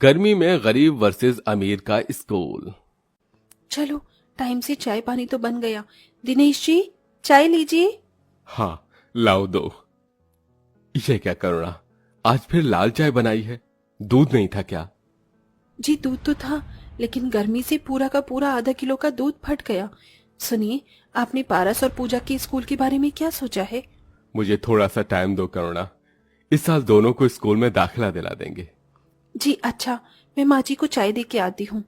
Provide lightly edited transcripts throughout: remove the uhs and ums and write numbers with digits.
गर्मी में गरीब वर्सेस अमीर का स्कूल। चलो टाइम से चाय पानी तो बन गया। दिनेश जी चाय लीजिए। हाँ, लाओ दो। ये क्या करुणा, आज फिर लाल चाय बनाई है? दूध नहीं था क्या? जी दूध तो था, लेकिन गर्मी से पूरा का पूरा आधा किलो का दूध फट गया। सुनिए, आपने पारस और पूजा के स्कूल के बारे में क्या सोचा है? मुझे थोड़ा सा टाइम दो करुणा, इस साल दोनों को स्कूल में दाखिला दिला देंगे। जी अच्छा, मैं माँ जी को चाय दे के आती हूँ।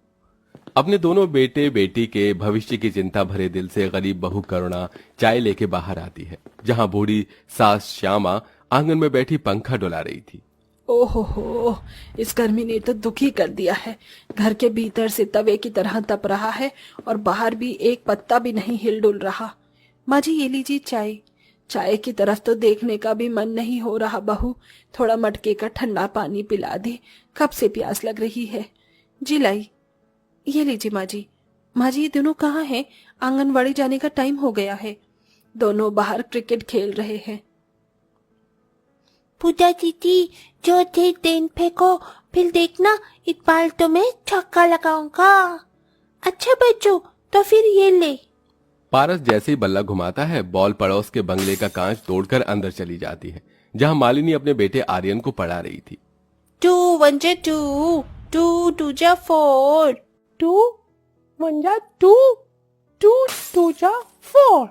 अपने दोनों बेटे बेटी के भविष्य की चिंता भरे दिल से गरीब बहू करुणा चाय लेके बाहर आती है, जहां बूढ़ी सास श्यामा आंगन में बैठी पंखा डुला रही थी। ओहो हो, इस गर्मी ने तो दुखी कर दिया है। घर के भीतर से तवे की तरह तप रहा है और बाहर भी एक पत्ता भी नहीं हिल डुल रहा। माँ जी ये लीजिए चाय। चाय की तरफ तो देखने का भी मन नहीं हो रहा बहू। थोड़ा मटके का ठंडा पानी पिला दे, कब से प्यास लग रही है। जी लाई, ये लीजिए माँ जी। माँ जी ये दोनों कहाँ हैं? आंगनवाड़ी जाने का टाइम हो गया है। दोनों बाहर क्रिकेट खेल रहे हैं। पूजा दीदी, जो थे गेंद फेंको, फिर देखना इस बार तो मैं छक्का लगाऊंगा। अच्छा बच्चों, तो फिर ये ले। पारस जैसे ही बल्ला घुमाता है, बॉल पड़ोस के बंगले का कांच तोड़कर अंदर चली जाती है, जहां मालिनी अपने बेटे आर्यन को पढ़ा रही थी। 2 1 जा 2, 2 2 जा 4, 2 1 जा 2, 2 2 जा 4।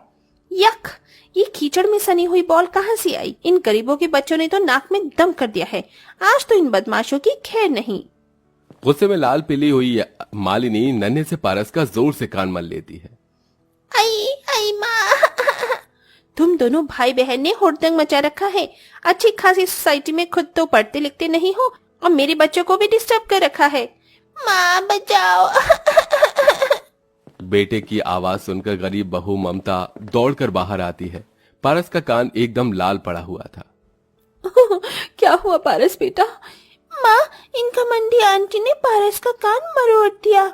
यक, ये कीचड़ में सनी हुई बॉल कहाँ से आई? इन गरीबों के बच्चों ने तो नाक में दम कर दिया है। आज तो इन बदमाशों की खैर नहीं। गुस्से में लाल पीली हुई मालिनी नन्हे से पारस का जोर से कान मल लेती है। आई आई माँ, तुम दोनों भाई बहन ने हुड़दंग मचा रखा है। अच्छी खासी सोसाइटी में खुद तो पढ़ते लिखते नहीं हो और मेरे बच्चों को भी डिस्टर्ब कर रखा है। माँ बचाओ। बेटे की आवाज सुनकर गरीब बहू ममता दौड़कर बाहर आती है। पारस का कान एकदम लाल पड़ा हुआ था। क्या हुआ पारस बेटा? माँ, इनका मंडी आंटी ने पारस का कान मरोड़ दिया।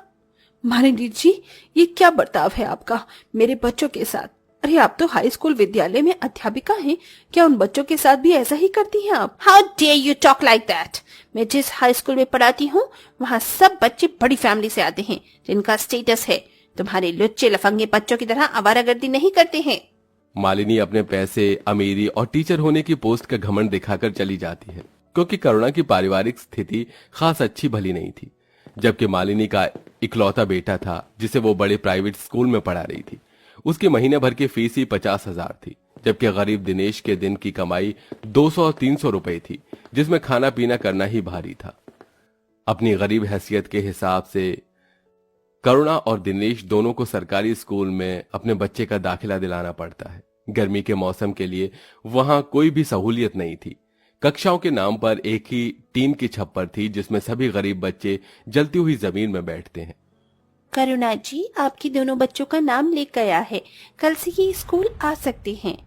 मालिनी जी, ये क्या बर्ताव है आपका मेरे बच्चों के साथ? अरे आप तो हाई स्कूल विद्यालय में अध्यापिका हैं, क्या उन बच्चों के साथ भी ऐसा ही करती हैं आप? How dare you talk like that. मैं जिस हाई स्कूल में पढ़ाती हूँ वहाँ सब बच्चे बड़ी फैमिली से आते हैं, जिनका स्टेटस है। तुम्हारे लुच्चे लफंगे बच्चों की तरह आवारागर्दी नहीं करते हैं। मालिनी अपने पैसे, अमीरी और टीचर होने की पोस्ट का घमंड दिखाकर चली जाती है, क्योंकि करुणा की पारिवारिक स्थिति खास अच्छी भली नहीं थी। जबकि मालिनी का इकलौता बेटा था, जिसे वो बड़े प्राइवेट स्कूल में पढ़ा रही थी। उसकी महीने भर की फीस ही 50,000 थी, जबकि गरीब दिनेश के दिन की कमाई 200 और 300 रुपए थी, जिसमें खाना पीना करना ही भारी था। अपनी गरीब हैसियत के हिसाब से करुणा और दिनेश दोनों को सरकारी स्कूल में अपने बच्चे का दाखिला दिलाना पड़ता है। गर्मी के मौसम के लिए वहां कोई भी सहूलियत नहीं थी। कक्षाओं के नाम पर एक ही टीन की छप्पर थी, जिसमें सभी गरीब बच्चे जलती हुई जमीन में बैठते हैं। करुणा जी, आपके दोनों बच्चों का नाम लिख गया है, कल से ये स्कूल आ सकते हैं।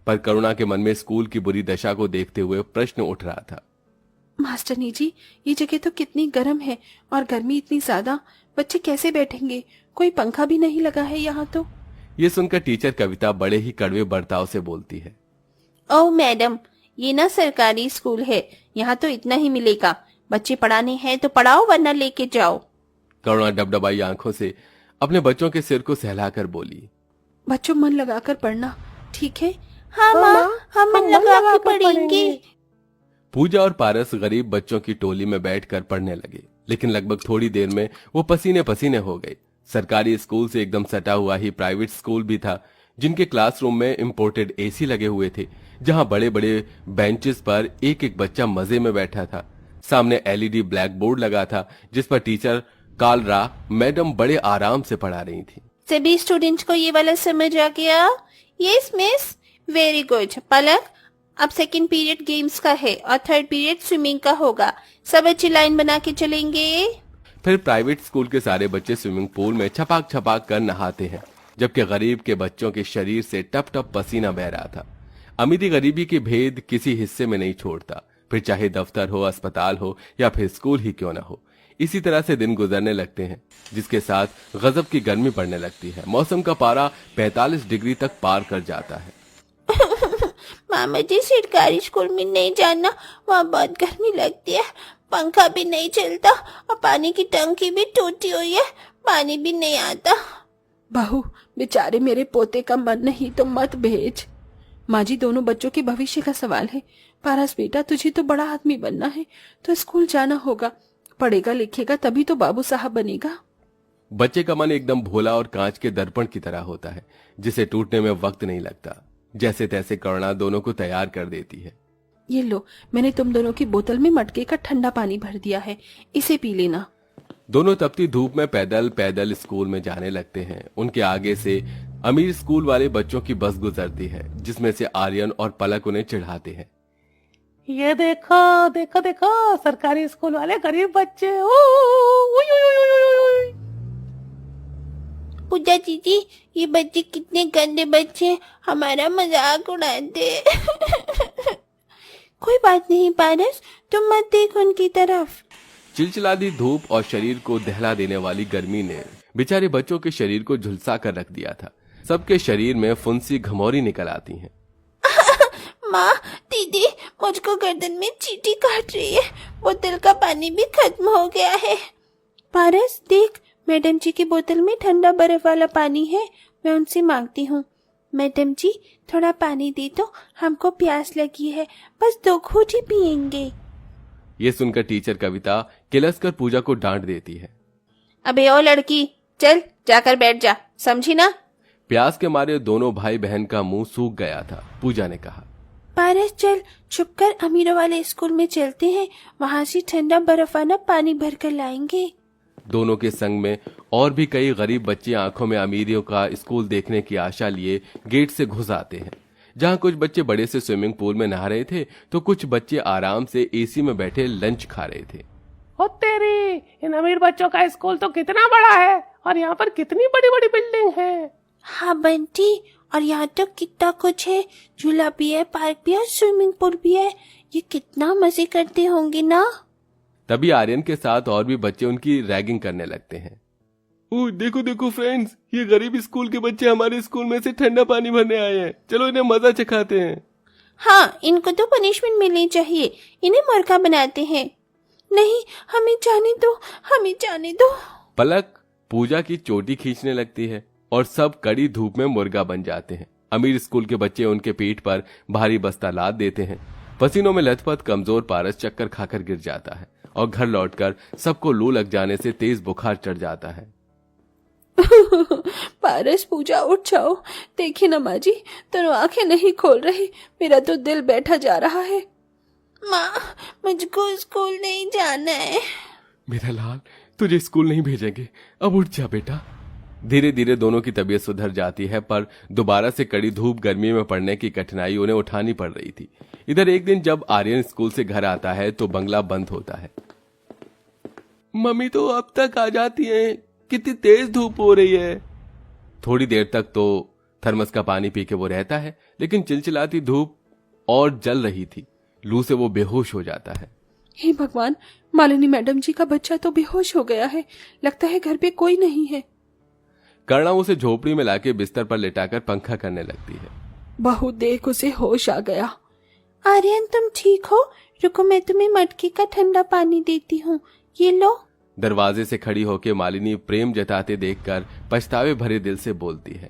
पर करुणा के मन में स्कूल की बुरी दशा को देखते हुए प्रश्न उठ रहा था। मास्टरनी जी, ये जगह तो कितनी गर्म है और गर्मी इतनी ज्यादा, बच्चे कैसे बैठेंगे? कोई पंखा भी नहीं लगा है यहाँ तो। ये सुनकर टीचर कविता बड़े ही कड़वे बर्ताव से बोलती है। ओह मैडम, ये ना सरकारी स्कूल है, यहाँ तो इतना ही मिलेगा। बच्चे पढ़ाने हैं तो पढ़ाओ, वरना लेके जाओ। करुणा डबडबाई आंखों से अपने बच्चों के सिर को सहलाकर बोली। बच्चों मन लगाकर पढ़ना, ठीक है? हाँ माँ, हम मन लगा के पढ़ेंगे। पूजा और पारस गरीब बच्चों की टोली में बैठकर पढ़ने लगे, लेकिन लगभग थोड़ी देर में वो पसीने पसीने हो गए। सरकारी स्कूल से एकदम सटा हुआ ही प्राइवेट स्कूल भी था, जिनके क्लासरूम में इंपोर्टेड एसी लगे हुए थे, जहां बड़े बड़े बेंचेस पर एक एक बच्चा मजे में बैठा था। सामने एलईडी ब्लैक बोर्ड लगा था, जिस पर टीचर कालरा मैडम बड़े आराम से पढ़ा रही थी। सभी स्टूडेंट्स को ये वाला समझ आ गया? Yes miss, very good. Palak, अब सेकंड पीरियड गेम्स का है और थर्ड पीरियड स्विमिंग का होगा। सब अच्छी लाइन बना के चलेंगे। फिर प्राइवेट स्कूल के सारे बच्चे स्विमिंग पूल में छपाक छपाक कर नहाते हैं, जबकि गरीब के बच्चों के शरीर से टप टप पसीना बह रहा था। अमीरी गरीबी के भेद किसी हिस्से में नहीं छोड़ता, फिर चाहे दफ्तर हो, अस्पताल हो या फिर स्कूल ही क्यों ना हो। इसी तरह से दिन गुजरने लगते हैं, जिसके साथ गजब की गर्मी पड़ने लगती है। मौसम का पारा 45 डिग्री तक पार कर जाता है। मामा जी, सरकारी स्कूल में नहीं जाना, वहाँ बहुत गर्मी लगती है। पंखा भी नहीं चलता और पानी की टंकी भी टूटी हुई है, पानी भी नहीं आता। बहू, बेचारे मेरे पोते का मन नहीं तो मत भेज। माँ जी, दोनों बच्चों के भविष्य का सवाल है। पारस बेटा, तुझे तो बड़ा आदमी बनना है, तो स्कूल जाना होगा। पढ़ेगा लिखेगा तभी तो बाबू साहब बनेगा। बच्चे का मन एकदम भोला और कांच के दर्पण की तरह होता है, जिसे टूटने में वक्त नहीं लगता। जैसे तैसे करुणा दोनों को तैयार कर देती है। ये लो, मैंने तुम दोनों की बोतल में मटके का ठंडा पानी भर दिया है, इसे पी लेना। दोनों तपती धूप में पैदल पैदल स्कूल में जाने लगते हैं। उनके आगे से अमीर स्कूल वाले बच्चों की बस गुजरती है, जिसमें से आर्यन और पलक उन्हें चिढ़ाते हैं। ये देखो देखो देखो, सरकारी स्कूल वाले गरीब बच्चे। ओ, उई, उई, उई, उई, उई। पूजा दीदी, ये बच्चे कितने गंदे बच्चे हैं, हमारा मजाक उड़ाते। कोई बात नहीं पारस, तुम मत देख उनकी तरफ। चिलचिलाती धूप और शरीर को दहला देने वाली गर्मी ने बेचारे बच्चों के शरीर को झुलसा कर रख दिया था। सबके शरीर में फुंसी घमौरी निकल आती हैं। माँ, दीदी, मुझको गर्दन में चींटी काट रही है, बोतल का पानी भी खत्म हो गया है। पारस देख, मैडम जी की बोतल में ठंडा बर्फ वाला पानी है, मैं उनसे मांगती हूँ। मैडम जी, थोड़ा पानी दे दो, हमको प्यास लगी है, बस 2 घूंट ही पियेंगे। ये सुनकर टीचर कविता किलस कर पूजा को डांट देती है। अबे ओ लड़की, चल जाकर बैठ जा, समझी ना। प्यास के मारे दोनों भाई बहन का मुंह सूख गया था। पूजा ने कहा, पारस चल, छुपकर अमीरों वाले स्कूल में चलते हैं, वहाँ से ठंडा बर्फ वाला पानी भर कर लाएंगे। दोनों के संग में और भी कई गरीब बच्चे आंखों में अमीरियों का स्कूल देखने की आशा लिए गेट से घुस आते हैं। जहां कुछ बच्चे बड़े से स्विमिंग पूल में नहा रहे थे, तो कुछ बच्चे आराम से एसी में बैठे लंच खा रहे थे। ओ तेरी, इन अमीर बच्चों का स्कूल तो कितना बड़ा है, और यहाँ पर कितनी बड़ी बड़ी बिल्डिंग है। हाँ बंटी, और यहाँ तो कितना कुछ है, झूला भी है, पार्क भी है, स्विमिंग पूल भी है। ये कितना मजे करते होंगे ना। तभी आर्यन के साथ और भी बच्चे उनकी रैगिंग करने लगते हैं। ओह देखो देखो फ्रेंड्स, ये गरीब स्कूल के बच्चे हमारे स्कूल में से ठंडा पानी भरने आए हैं, चलो इन्हें मजा चखाते हैं। हाँ, इनको तो पनिशमेंट मिलनी चाहिए, इन्हें मुर्गा बनाते हैं। नहीं, हमें जाने दो, हमें जाने दो। पलक पूजा की चोटी खींचने लगती है और सब कड़ी धूप में मुर्गा बन जाते हैं। अमीर स्कूल के बच्चे उनके पीठ पर भारी बस्ता लाद देते हैं। पसीनों में लथपथ कमजोर पारस चक्कर खाकर गिर जाता है और घर लौटकर सबको लू लग जाने से तेज बुखार चढ़ जाता है। पारस, पूजा उठ जाओ, देखिए ना माँ जी, दोनों आंखें नहीं खोल रही, मेरा तो दिल बैठा जा रहा है। माँ, मुझको स्कूल नहीं जाना है। मेरा लाल, तुझे स्कूल नहीं भेजेंगे, अब उठ जा बेटा। धीरे धीरे दोनों की तबीयत सुधर जाती है, पर दोबारा से कड़ी धूप गर्मी में पड़ने की कठिनाई उन्हें उठानी पड़ रही थी। इधर एक दिन जब आर्यन स्कूल से घर आता है तो बंगला बंद होता है। मम्मी तो अब तक आ जाती हैं, कितनी तेज धूप हो रही है। थोड़ी देर तक तो थर्मस का पानी पी के वो रहता है, लेकिन चिलचिलाती धूप और जल रही थी। लू से वो बेहोश हो जाता है। हे भगवान, मालिनी मैडम जी का बच्चा तो बेहोश हो गया है, लगता है घर पे कोई नहीं है। करुणा उसे झोपड़ी में लाके बिस्तर पर लेटाकर पंखा करने लगती है। बहू देख, उसे होश आ गया। आर्यन तुम ठीक हो? रुको, मैं तुम्हें मटके का ठंडा पानी देती हूँ, ये लो। दरवाजे से खड़ी होकर मालिनी प्रेम जताते देखकर पछतावे भरे दिल से बोलती है,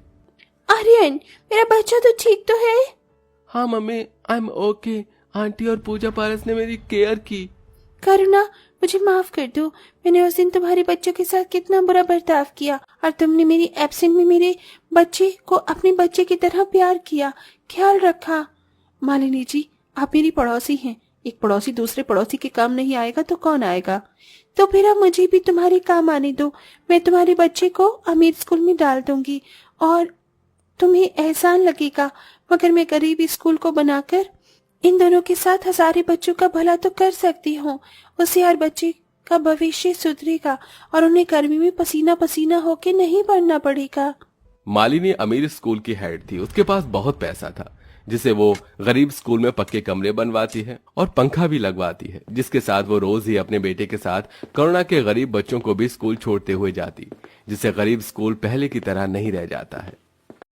आर्यन, मेरा बच्चा तो ठीक तो है? हाँ mummy, I am okay. Aunty और पूजा पारस ने मेरी केयर की। करुणा, मुझे माफ कर दो, मैंने उस दिन तुम्हारे बच्चों के साथ कितना बुरा बर्ताव किया, और तुमने मेरी एब्सेंट में मेरे बच्चे को अपने बच्चे की तरह प्यार किया, ख्याल रखा। मालिनी जी, आप मेरी पड़ोसी हैं, एक पड़ोसी दूसरे पड़ोसी के काम नहीं आएगा तो कौन आएगा? तो फिर अब मुझे भी तुम्हारे काम आने दो, मैं तुम्हारे बच्चे को अमीर स्कूल में डाल दूंगी, और तुम्हें एहसान लगेगा, मगर मैं गरीब स्कूल को बनाकर इन दोनों के साथ हजारे बच्चों का भला तो कर सकती हूँ। उससे हर बच्चे का भविष्य सुधरेगा और उन्हें गर्मी में पसीना पसीना होके नहीं पढ़ना पड़ेगा। मालिनी अमीर स्कूल की हेड थी, उसके पास बहुत पैसा था, जिसे वो गरीब स्कूल में पक्के कमरे बनवाती है और पंखा भी लगवाती है, जिसके साथ वो रोज ही अपने बेटे के साथ करुणा के गरीब बच्चों को भी स्कूल छोड़ते हुए जाती, जिससे गरीब स्कूल पहले की तरह नहीं रह जाता है।